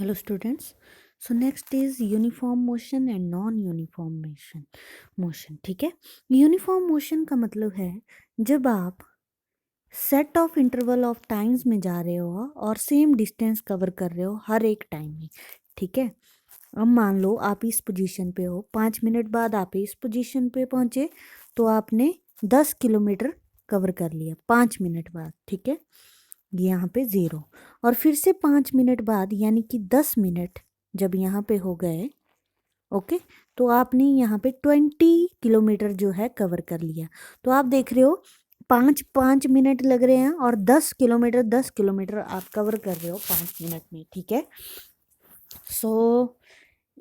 Hello students. So next is uniform motion and non-uniform motion. ठीक है, uniform motion का मतलब है जब आप set of interval of times में जा रहे हो और सेम डिस्टेंस कवर कर रहे हो हर एक टाइम में। ठीक है, अब मान लो आप इस पोजीशन पे हो, 5 मिनट बाद आप इस पोजीशन पे पहुंचे तो आपने 10 किलोमीटर कवर कर लिया 5 मिनट बाद। ठीक है, यहाँ पे 0 और फिर से 5 मिनट बाद यानी कि 10 मिनट जब यहाँ पे हो गए, ओके, तो आपने यहाँ पे 20 किलोमीटर जो है कवर कर लिया। तो आप देख रहे हो 5 5 मिनट लग रहे हैं और 10 किलोमीटर आप कवर कर रहे हो 5 मिनट में। ठीक है, सो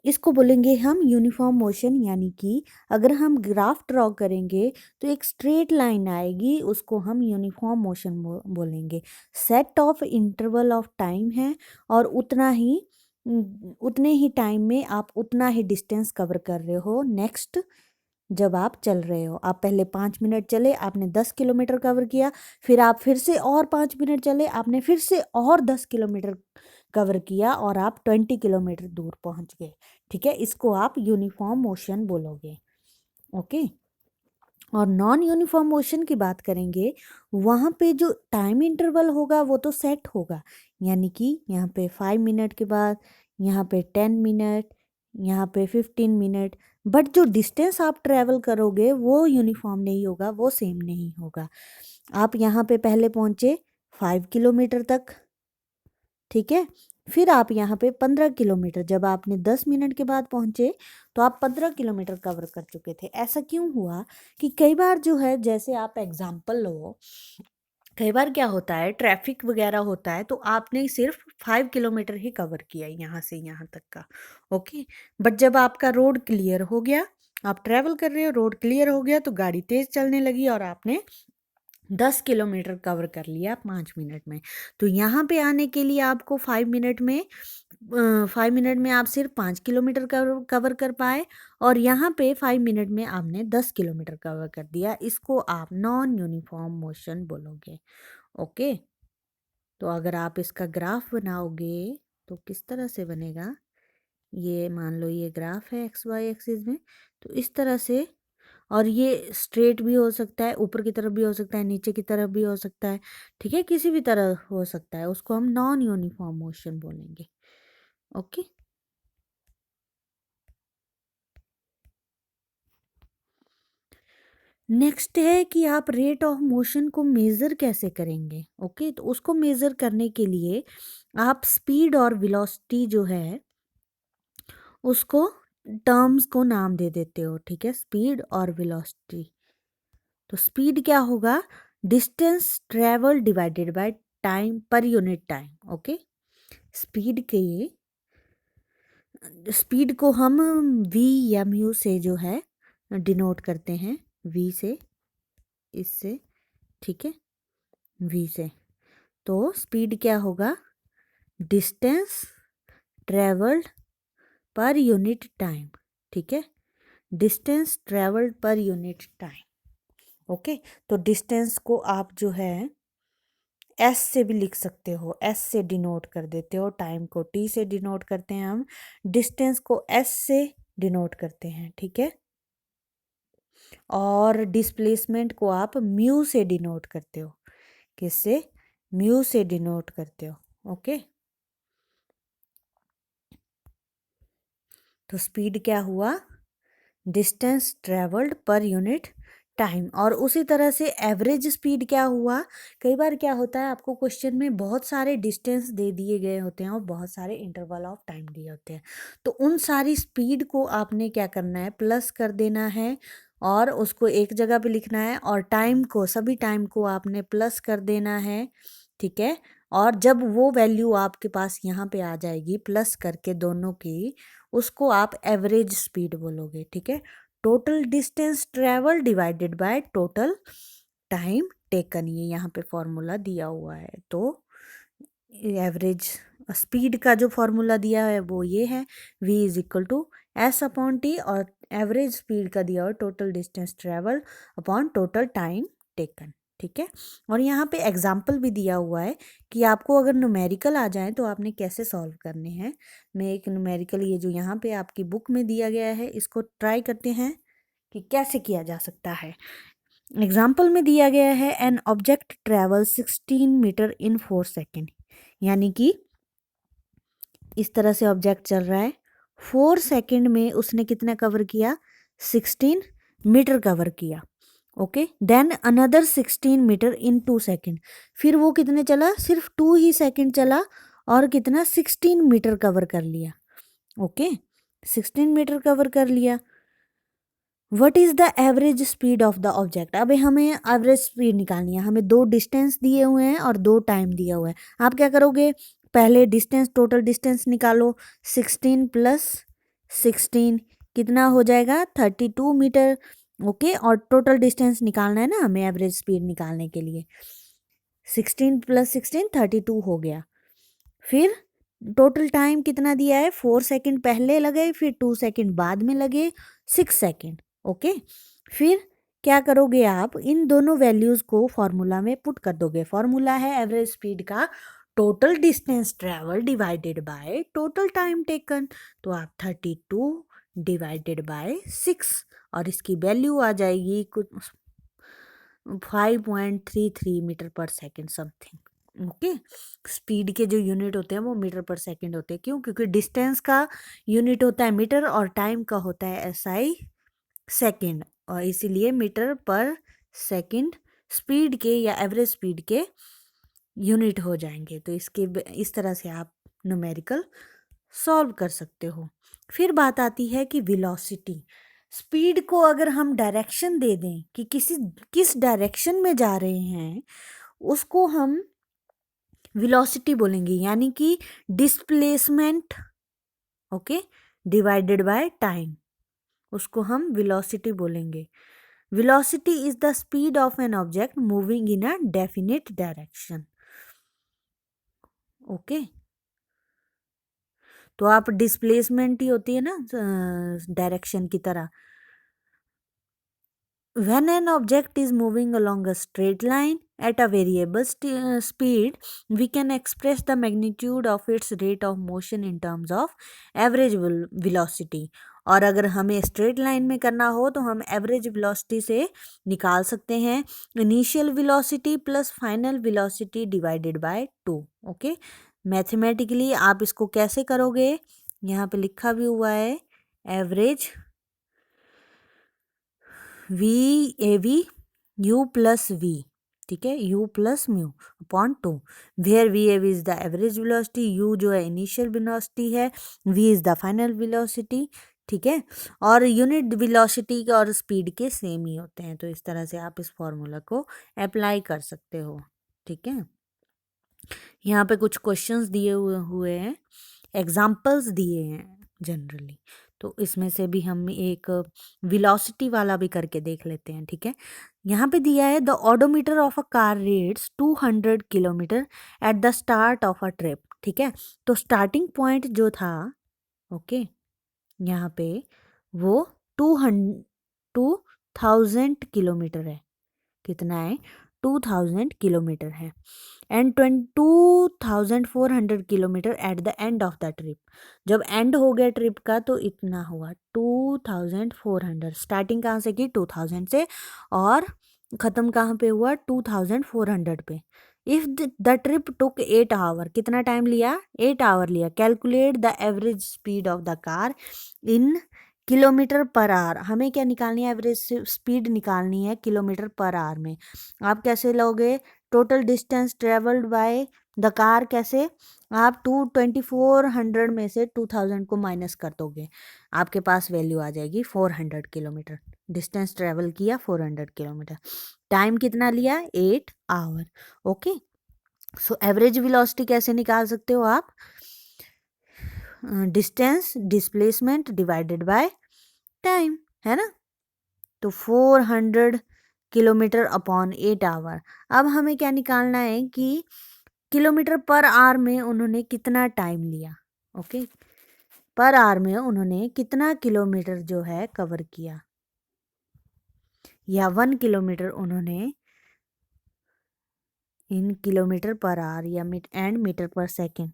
इसको बोलेंगे हम यूनिफॉर्म मोशन, यानी कि अगर हम ग्राफ ड्रॉ करेंगे तो एक स्ट्रेट लाइन आएगी, उसको हम यूनिफॉर्म मोशन बोलेंगे। Set of interval of time है और उतने ही टाइम में आप उतना ही डिस्टेंस कवर कर रहे हो। नेक्स्ट जब आप चल रहे हो, आप पहले 5 मिनट चले, आपने 10 किलोमीटर कवर किया, फिर आप फिर से और 5 मिनट चले, आपने फिर से और 10 किलोमीटर कवर किया और आप 20 किलोमीटर दूर पहुंच गए। ठीक है, इसको आप यूनिफॉर्म मोशन बोलोगे। ओके, और नॉन यूनिफॉर्म मोशन की बात करेंगे, वहाँ पे जो टाइम इंटरवल होगा वो तो सेट होगा, यानी कि यहाँ पे 5 मिनट के बाद, यहाँ पे 10 मिनट, यहाँ पे 15 मिनट, बट जो डिस्टेंस आप ट्रैवल करोगे वो यूनिफॉर्म नहीं होगा, वो सेम नहीं होगा। आप यहाँ पे पहले पहुँचे 5 किलोमीटर तक, ठीक है, फिर आप यहाँ पे 15 किलोमीटर, जब आपने 10 मिनट के बाद पहुँचे तो आप 15 किलोमीटर कवर कर चुके थे। ऐसा क्यों हुआ कि कई बार जो है, जैसे आप एग्जाम्पल लो, कई बार क्या होता है ट्रैफिक वगैरह होता है तो आपने सिर्फ 5 किलोमीटर ही कवर किया यहाँ से यहाँ तक का। ओके, बट जब आपका रोड क्लियर हो गया, आप ट्रैवल कर रहे हो, रोड क्लियर हो गया तो गाड़ी तेज चलने लगी और आपने 10 किलोमीटर कवर कर लिया 5 मिनट में। तो यहाँ पे आने के लिए आपको 5 मिनट में आप सिर्फ 5 किलोमीटर कवर कर पाए और यहाँ पे 5 मिनट में आपने 10 किलोमीटर कवर कर दिया। इसको आप नॉन यूनिफॉर्म मोशन बोलोगे। ओके, तो अगर आप इसका ग्राफ बनाओगे तो किस तरह से बनेगा, ये मान लो ये ग्राफ है एक्स वाई एक्सिस में, तो इस तरह से, और ये स्ट्रेट भी हो सकता है, ऊपर की तरफ भी हो सकता है, नीचे की तरफ भी हो सकता है। ठीक है, किसी भी तरह हो सकता है, उसको हम नॉन यूनिफॉर्म मोशन बोलेंगे। ओके, नेक्स्ट है कि आप रेट ऑफ मोशन को मेज़र कैसे करेंगे। ओके, तो उसको मेज़र करने के लिए आप स्पीड और वेलोसिटी जो है उसको टर्म्स को नाम दे देते हो। ठीक है, स्पीड और वेलोसिटी। तो स्पीड क्या होगा, distance travel divided by time per unit time. Okay, speed के स्पीड को हम वी या म्यू से जो है डिनोट करते हैं, वी से, इससे, ठीक है, वी से। तो स्पीड क्या होगा, distance travelled per unit time. ठीक है, distance travelled per unit time. Okay, तो डिस्टेंस को आप जो है एस से भी लिख सकते हो, एस से डिनोट कर देते हो, टाइम को टी से डिनोट करते हैं हम, डिस्टेंस को एस से डिनोट करते हैं। ठीक है, और डिस्प्लेसमेंट को आप म्यू से डिनोट करते हो, किससे, म्यू से डिनोट करते हो। ओके, तो स्पीड क्या हुआ, distance travelled per unit time. और उसी तरह से एवरेज स्पीड क्या हुआ, कई बार क्या होता है आपको क्वेश्चन में बहुत सारे डिस्टेंस दे दिए गए होते हैं और बहुत सारे इंटरवल ऑफ टाइम दिए होते हैं, तो उन सारी स्पीड को आपने क्या करना है, प्लस कर देना है और उसको एक जगह पे लिखना है, और टाइम को, सभी टाइम को आपने प्लस कर देना है। ठीक है, और जब वो वैल्यू आपके पास यहाँ पे आ जाएगी प्लस करके दोनों की, उसको आप एवरेज स्पीड बोलोगे। ठीक है, total distance travel divided by total time taken, ये यहाँ पे फॉर्मूला दिया हुआ है। तो एवरेज स्पीड का जो फॉर्मूला दिया है वो ये है, v is equal to S upon T, और एवरेज स्पीड का दिया हुआ total distance travel upon total time taken. ठीक है। और यहाँ पे एग्जाम्पल भी दिया हुआ है कि आपको अगर न्यूमेरिकल आ जाए तो आपने कैसे सॉल्व करने हैं। मैं एक न्यूमेरिकल ये जो यहाँ पे आपकी बुक में दिया गया है इसको ट्राई करते हैं कि कैसे किया जा सकता है। एग्जाम्पल में दिया गया है an object travel 16 metre in 4 second, यानी कि इस तरह से ऑब्जेक्ट चल रहा है, 4 सेकेंड में उसने कितना कवर किया, 16 मीटर कवर किया। ओके, देन अनदर 16 मीटर इन 2 सेकेंड, फिर वो कितने चला, सिर्फ 2 ही सेकेंड चला और कितना 16 मीटर कवर कर लिया। ओके, 16 मीटर कवर कर लिया। What is the average speed of the object. अब हमें एवरेज स्पीड निकालनी है, हमें 2 डिस्टेंस दिए हुए हैं और 2 टाइम दिया हुआ है। आप क्या करोगे, पहले डिस्टेंस, टोटल डिस्टेंस निकालो, 16 प्लस 16 कितना हो जाएगा, 32 मीटर। ओके, और टोटल डिस्टेंस निकालना है ना हमें एवरेज स्पीड निकालने के लिए, 16 प्लस 16 32 हो गया। फिर टोटल टाइम कितना दिया है, 4 सेकेंड पहले लगे, फिर 2 सेकेंड बाद में लगे, 6 सेकेंड। ओके, फिर क्या करोगे आप, इन दोनों वैल्यूज़ को फॉर्मूला में पुट कर दोगे। फॉर्मूला है एवरेज स्पीड का total distance travel divided by total time taken. तो आप 32 डिवाइडेड बाय 6 और इसकी वैल्यू आ जाएगी कुछ 5.33 मीटर पर सेकेंड समथिंग। ओके, स्पीड के जो यूनिट होते हैं वो मीटर पर सेकेंड होते हैं। क्यों, क्योंकि डिस्टेंस का यूनिट होता है मीटर और टाइम का होता है SI सेकेंड, और इसीलिए मीटर पर सेकेंड स्पीड के या एवरेज स्पीड के यूनिट हो जाएंगे। तो इसके इस तरह से आप न्यूमेरिकल सॉल्व कर सकते हो। फिर बात आती है कि वेलोसिटी, स्पीड को अगर हम डायरेक्शन दे दें कि किस डायरेक्शन में जा रहे हैं, उसको हम वेलोसिटी बोलेंगे, यानी कि displacement. Okay, divided by time, उसको हम वेलोसिटी बोलेंगे। Velocity is the speed of an object moving in a definite direction. Okay, तो आप डिस्प्लेसमेंट ही होती है ना डायरेक्शन की तरह। When an object is moving along a straight line at a variable speed, we can express the magnitude of its rate of motion in terms of average velocity. और अगर हमें स्ट्रेट लाइन में करना हो तो हम एवरेज वेलोसिटी से निकाल सकते हैं initial velocity plus final velocity divided by 2। Okay, mathematically आप इसको कैसे करोगे, यहाँ पे लिखा भी हुआ है average VAV U plus V, ठीक है, U plus mu upon 2, where VAV is the average velocity, U जो है इनिशियल वेलोसिटी है, V is the final velocity. ठीक है, और यूनिट वेलोसिटी और स्पीड के सेम ही होते हैं। तो इस तरह से आप इस फॉर्मूला को अप्लाई कर सकते हो। ठीक है, यहाँ पे कुछ क्वेश्चंस दिए हुए हैं, एग्जाम्पल्स दिए हैं जनरली, तो इसमें से भी हम एक वेलोसिटी वाला भी करके देख लेते हैं। ठीक है, यहाँ पे दिया है the odometer of a car reads 200 kilometre at the start of a trip. ठीक है, तो स्टार्टिंग पॉइंट जो था, ओके, यहाँ पे वो 2000 किलोमीटर है। कितना है, 2000 किलोमीटर है। And 2400 kilometre at the end of the trip. जब एंड हो गया ट्रिप का तो इतना हुआ 2400। स्टार्टिंग कहाँ से की, 2000 से, और ख़त्म कहाँ पे हुआ, 2400 पे। If the trip took 8 hour, कितना टाइम लिया, 8 आवर लिया। Calculate the average speed of the car in kilometre per hour. हमें क्या निकालनी है, एवरेज स्पीड निकालनी है किलोमीटर पर आवर में। आप कैसे लोगे, total distance travelled by the car, कैसे, आप 2400 में से 2000 को माइनस कर दोगे, आपके पास वैल्यू आ जाएगी 400 किलोमीटर। डिस्टेंस ट्रेवल किया 400 किलोमीटर, टाइम कितना लिया, 8 hour. Okay, so average velocity कैसे निकाल सकते हो आप, distance displacement divided by time, है ना। तो 400 किलोमीटर अपॉन 8 आवर। अब हमें क्या निकालना है कि किलोमीटर पर आवर में उन्होंने कितना टाइम लिया। ओके, पर आवर में उन्होंने कितना किलोमीटर जो है कवर किया, या 1 किलोमीटर उन्होंने इन किलोमीटर पर आवर या मीटर पर सेकेंड।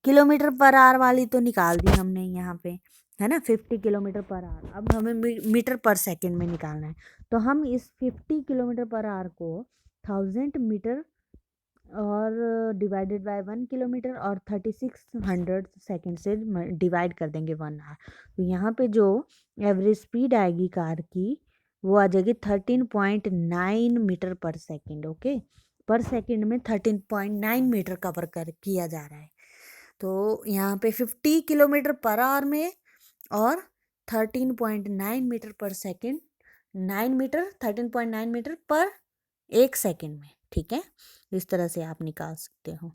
किलोमीटर पर आवर वाली तो निकाल दी हमने यहाँ पे, है ना, 50 किलोमीटर पर आवर। अब हमें मीटर पर सेकेंड में निकालना है, तो हम इस 50 किलोमीटर पर आवर को 1000 मीटर और डिवाइडेड बाय 1 किलोमीटर और 3600 सेकेंड से डिवाइड कर देंगे 1 आवर। तो यहाँ पे जो एवरेज स्पीड आएगी कार की वो आ जाएगी 13.9 मीटर पर सेकेंड। ओके, पर सेकेंड में 13.9 मीटर कवर कर किया जा रहा है। तो यहाँ पे 50 किलोमीटर पर आवर में और 13.9 मीटर पर सेकेंड, 9 मीटर 13.9 मीटर पर 1 सेकेंड में। ठीक है, इस तरह से आप निकाल सकते हो।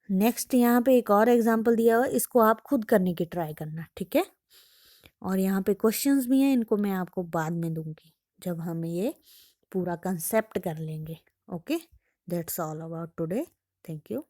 नेक्स्ट यहाँ पे एक और एग्जांपल दिया हुआ है, इसको आप खुद करने की ट्राई करना। ठीक है, और यहाँ पे क्वेश्चंस भी हैं, इनको मैं आपको बाद में दूंगी जब हम ये पूरा कंसेप्ट कर लेंगे। Okay, that's all about today. Thank you.